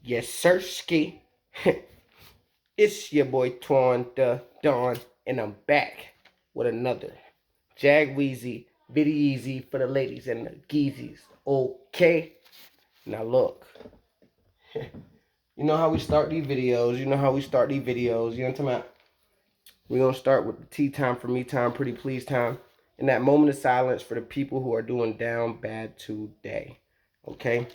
Yes, sir, ski. It's your boy Twan the Dawn, and I'm back with another Jag Weezy, Bitty Easy for the ladies and the geezies. Okay, now look, you know how we start these videos. You know what I'm talking about? We're gonna start with the tea time for me time, pretty please time, and that moment of silence for the people who are doing down bad today. Okay.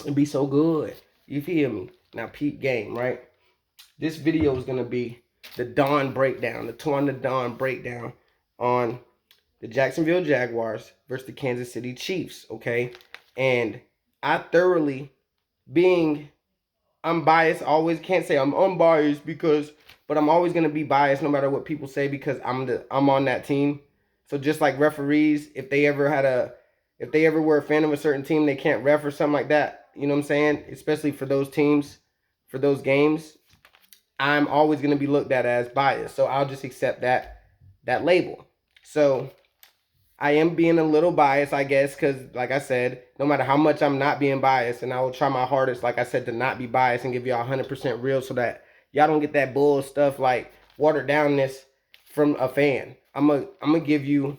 And be so good. You feel me? Now peep game, right? This video is gonna be the Dawn breakdown, the Twan the Dawn breakdown on the Jacksonville Jaguars versus the Kansas City Chiefs. Okay, and I thoroughly, being unbiased, always can't say I'm unbiased because, but I'm always gonna be biased no matter what people say because I'm on that team. So just like referees, if they ever were a fan of a certain team, they can't ref or something like that. You know what I'm saying? Especially for those teams, for those games, I'm always going to be looked at as biased. So I'll just accept that label. So I am being a little biased, I guess, because like I said, no matter how much I'm not being biased, and I will try my hardest, like I said, to not be biased and give y'all 100% real so that y'all don't get that bull stuff like watered downness from a fan. I'm gonna give you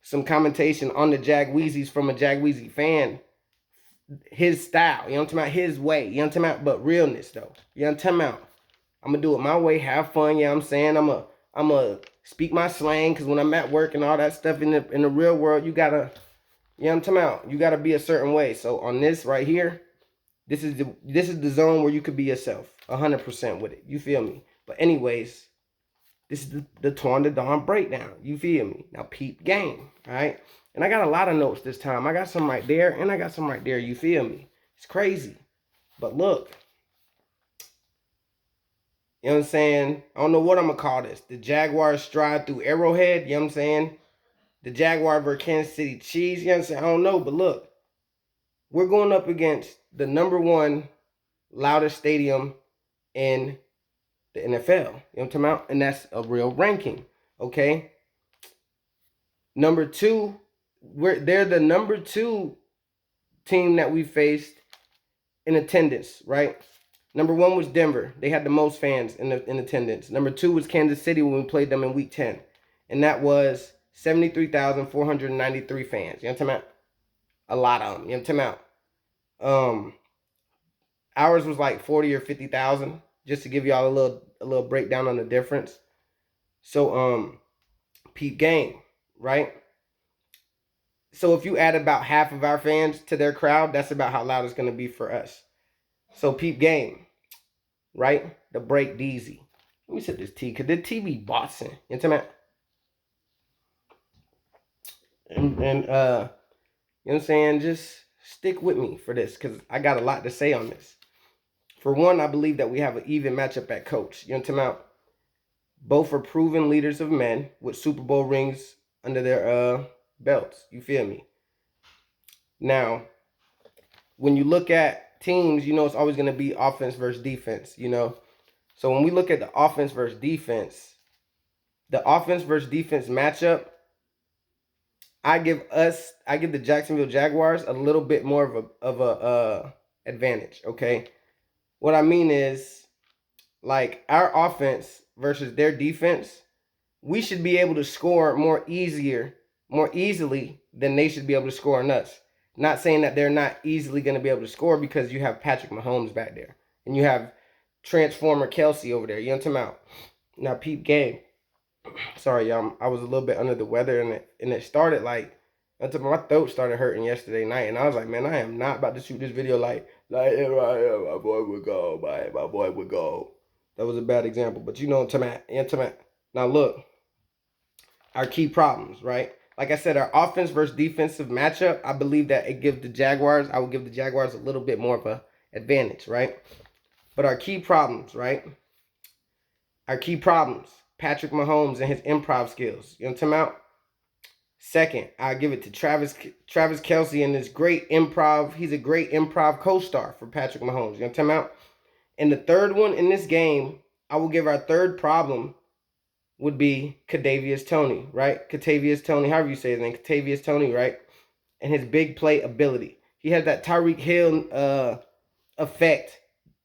some commentation on the Jag Weezies from a Jag Weezy fan, his style, you know what I'm talking about, his way, you know what I'm talking about, but realness though, you know what I'm talking about. I'm gonna do it my way, have fun, you know what I'm saying. I'm a speak my slang because when I'm at work and all that stuff in the real world, you gotta, you know what I'm talking about, you gotta be a certain way. So on this right here, this is the zone where you could be yourself 100% with it. You feel me? But anyways, this is the Twan the Dawn breakdown. You feel me? Now peep game, all right? And I got a lot of notes this time. I got some right there, and I got some right there. You feel me? It's crazy. But look, you know what I'm saying? I don't know what I'm going to call this. The Jaguars Stride through Arrowhead, you know what I'm saying? The Jaguar versus Kansas City Chiefs, you know what I'm saying? I don't know, but look, we're going up against the #1 loudest stadium in the NFL. You know what I'm talking about? And that's a real ranking, okay? Number 2, they're the #2 team that we faced in attendance, right? #1 was Denver. They had the most fans in attendance. #2 was Kansas City when we played them in Week 10, and that was 73,493 fans. You know what I'm talking about? A lot of them. You know what I'm talking about? Ours was like 40 or 50,000. Just to give y'all a little breakdown on the difference. So peep game, right? So if you add about half of our fans to their crowd, that's about how loud it's going to be for us. So peep game, right? The break Deezy. Let me set this T, because the T be bossing. You know what I'm talking about? And you know what I'm saying? Just stick with me for this, because I got a lot to say on this. For one, I believe that we have an even matchup at coach. You know what I'm talking about? Both are proven leaders of men with Super Bowl rings under their belts. You feel me? Now, when you look at teams, you know it's always going to be offense versus defense, you know? So when we look at the offense versus defense matchup, I give the Jacksonville Jaguars a little bit more of a advantage, okay? What I mean is, like, our offense versus their defense, we should be able to score more easily than they should be able to score on us. Not saying that they're not easily going to be able to score, because you have Patrick Mahomes back there, and you have Transformer Kelsey over there. You know what I'm talking about? Now, peep game. Sorry, y'all. I was a little bit under the weather, and it started like, until my throat started hurting yesterday night, and I was like, man, I am not about to shoot this video like my boy would go, my boy would go. That was a bad example, but you know what I'm talking about. Now look, our key problems, right? Like I said, our offense versus defensive matchup, I believe that I would give the Jaguars a little bit more of a advantage, right? But our key problems, right? Patrick Mahomes and his improv skills. You know what I'm talking about? Second, I give it to Travis Kelsey and his great improv. He's a great improv co-star for Patrick Mahomes. You know what I'm talking about? And the third one in this game, I will give our third problem would be Kadarius Toney, right? Katavius Toney, however you say his name, Katavius Toney, right? and his big play ability. He has that Tyreek Hill effect,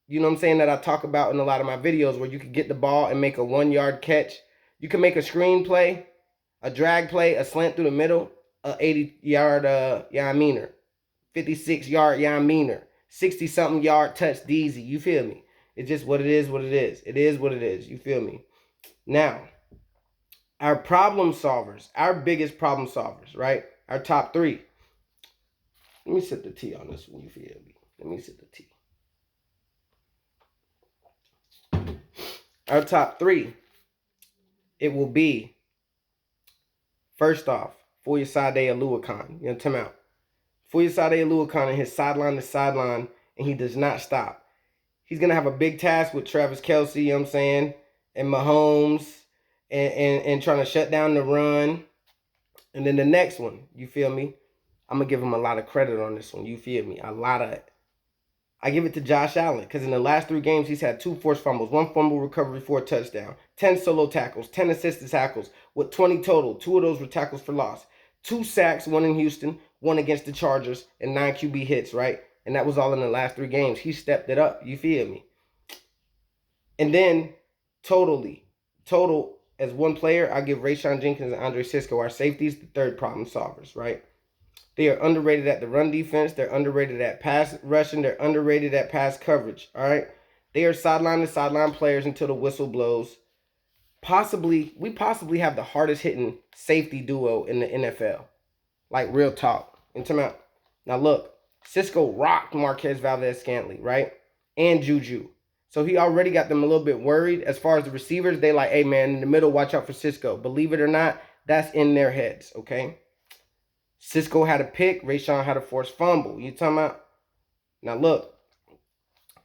you know what I'm saying, that I talk about in a lot of my videos, where you can get the ball and make a 1-yard catch. You can make a screen play, a drag play, a slant through the middle, a 80-yard, 56-yard, 60-something yard touch DZ. You feel me? It's just what it is, what it is. It is what it is. You feel me? Now, our problem solvers, our biggest problem solvers, right? Our top three. Let me set the T on this one. You feel me? Let me set the T. Our top three, it will be, first off, Foyesade Aluakon. You know, time out. Foyesade Aluakon and his sideline to sideline, and he does not stop. He's going to have a big task with Travis Kelce, you know what I'm saying, and Mahomes, and trying to shut down the run. And then the next one, you feel me? I'm going to give him a lot of credit on this one. You feel me? I give it to Josh Allen, because in the last 3 games, he's had 2 forced fumbles, 1 fumble recovery for a touchdown, 10 solo tackles, 10 assisted tackles, with 20 total. 2 of those were tackles for loss. 2 sacks, 1 in Houston, 1 against the Chargers, and 9 QB hits, right? And that was all in the last 3 games. He stepped it up. You feel me? And then, total, as one player, I give Rayshon Jenkins and Andre Cisco, our safeties, the third problem solvers, right? They are underrated at the run defense. They're underrated at pass rushing. They're underrated at pass coverage, all right? They are sideline to sideline players until the whistle blows. We possibly have the hardest hitting safety duo in the NFL. Like, real talk. Now, look, Cisco rocked Marquez Valdez-Scantling, right? And Juju. So he already got them a little bit worried. As far as the receivers, they like, hey, man, in the middle, watch out for Cisco. Believe it or not, that's in their heads, okay? Cisco had a pick. Rayshon had a forced fumble. You talking about? Now, look,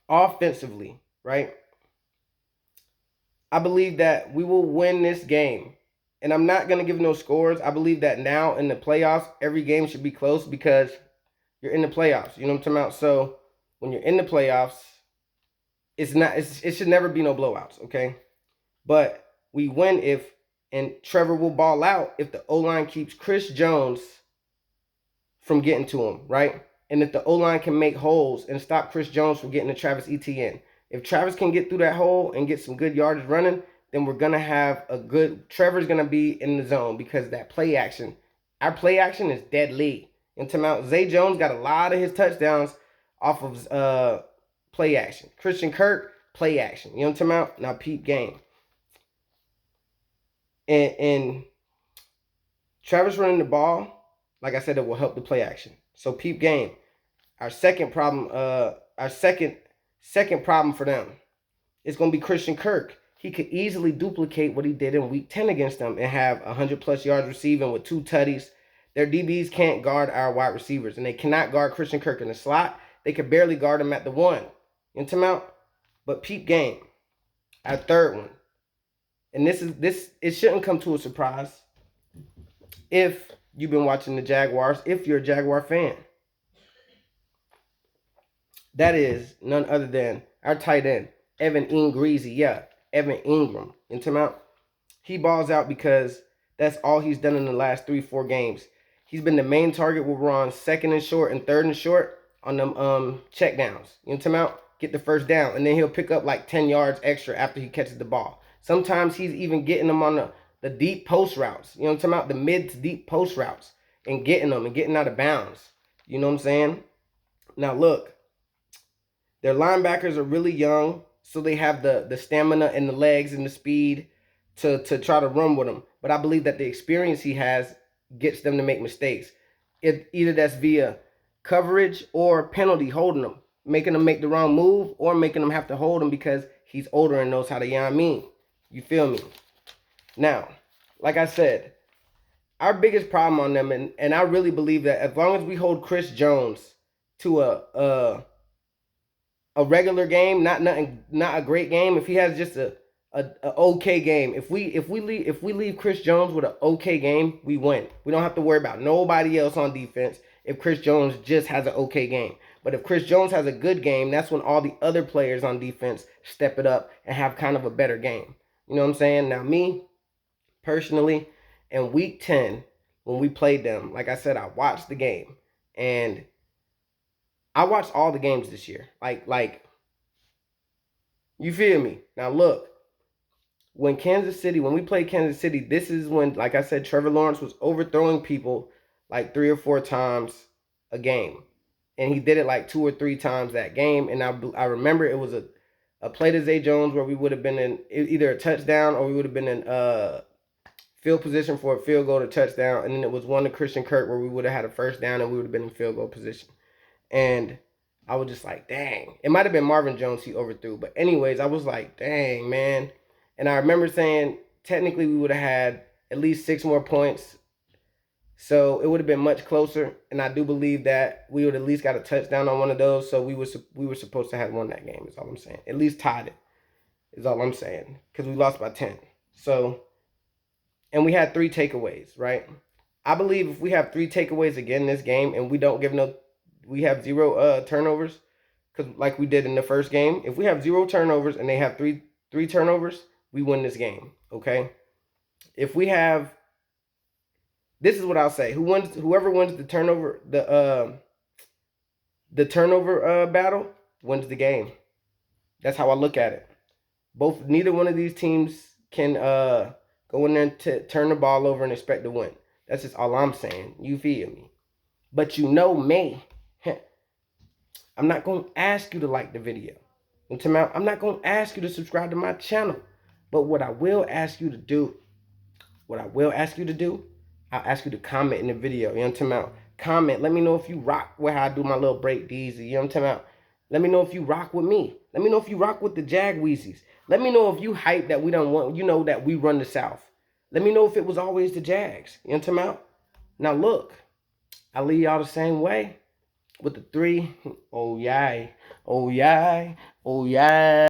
offensively, right? I believe that we will win this game. And I'm not going to give no scores. I believe that now in the playoffs, every game should be close because you're in the playoffs. You know what I'm talking about? So when you're in the playoffs, it should never be no blowouts, okay? But we win and Trevor will ball out if the O-line keeps Chris Jones from getting to him, right? And if the O-line can make holes and stop Chris Jones from getting to Travis Etienne. If Travis can get through that hole and get some good yardage running, then we're going to have Trevor's going to be in the zone because that play action, our play action is deadly. And Zay Jones got a lot of his touchdowns off of play action. Christian Kirk, play action. You know what I'm talking about? Now, peep game. And Travis running the ball, like I said, it will help the play action. So peep game. Our second problem, second problem for them is going to be Christian Kirk. He could easily duplicate what he did in week 10 against them and have 100+ yards receiving with 2 tutties. Their DBs can't guard our wide receivers, and they cannot guard Christian Kirk in the slot. They could barely guard him at the 1. You know out? But peep game. Our third one. And it shouldn't come to a surprise if you've been watching the Jaguars, if you're a Jaguar fan. That is none other than our tight end, Evan Ingram. Yeah, Evan Ingram. In timeout. He balls out because that's all he's done in the last 3-4 games. He's been the main target when we're on 2nd and short and 3rd and short on them check downs. You know timeout? Get the first down, and then he'll pick up like 10 yards extra after he catches the ball. Sometimes he's even getting them on the deep post routes. You know what I'm talking about? The mid to deep post routes and getting them and getting out of bounds. You know what I'm saying? Now, look. Their linebackers are really young, so they have the stamina and the legs and the speed to try to run with him. But I believe that the experience he has gets them to make mistakes. Either that's via coverage or penalty holding them, making them make the wrong move or making them have to hold him because he's older and knows how to, you feel me? Now, like I said, our biggest problem on them, and I really believe that as long as we hold Chris Jones to a regular game, not a great game, if he has just a okay game, if we leave Chris Jones with an okay game, we win. We don't have to worry about nobody else on defense if Chris Jones just has an okay game. But if Chris Jones has a good game, that's when all the other players on defense step it up and have kind of a better game. You know what I'm saying? Now, me, personally, in week 10, when we played them, like I said, I watched the game. And I watched all the games this year. Like you feel me? Now look, when we played Kansas City, this is when, like I said, Trevor Lawrence was overthrowing people like 3 or 4 times a game. And he did it like 2 or 3 times that game. And I remember it was a play to Zay Jones where we would have been in either a touchdown or we would have been in field position for a field goal to touchdown. And then it was one to Christian Kirk where we would have had a first down and we would have been in field goal position. And I was just like, dang. It might have been Marvin Jones he overthrew. But anyways, I was like, dang, man. And I remember saying, technically, we would have had at least 6 more points. So it would have been much closer. And I do believe that we would at least got a touchdown on one of those. So we were supposed to have won that game, is all I'm saying. At least tied it, is all I'm saying. Because we lost by 10. So, and we had 3 takeaways, right? I believe if we have 3 takeaways again in this game and we don't give we have 0 turnovers, because like we did in the first game, if we have 0 turnovers and they have three turnovers, we win this game, okay? If we have, this is what I'll say: whoever wins the turnover battle wins the game. That's how I look at it. Neither one of these teams can go in there to turn the ball over and expect to win. That's just all I'm saying. You feel me? But you know me. I'm not going to ask you to like the video. I'm not going to ask you to subscribe to my channel. But what I will ask you to do, I'll ask you to comment in the video. You know what I'm talking about? Comment. Let me know if you rock with how I do my little break Deezy. You know what I'm talking about? Let me know if you rock with me. Let me know if you rock with the Jagweezys. Let me know if you hype that we don't want, that we run the South. Let me know if it was always the Jags. You know what I'm talking about? Now look, I leave y'all the same way with the 3. Oh, yay. Oh, yay. Oh, yay.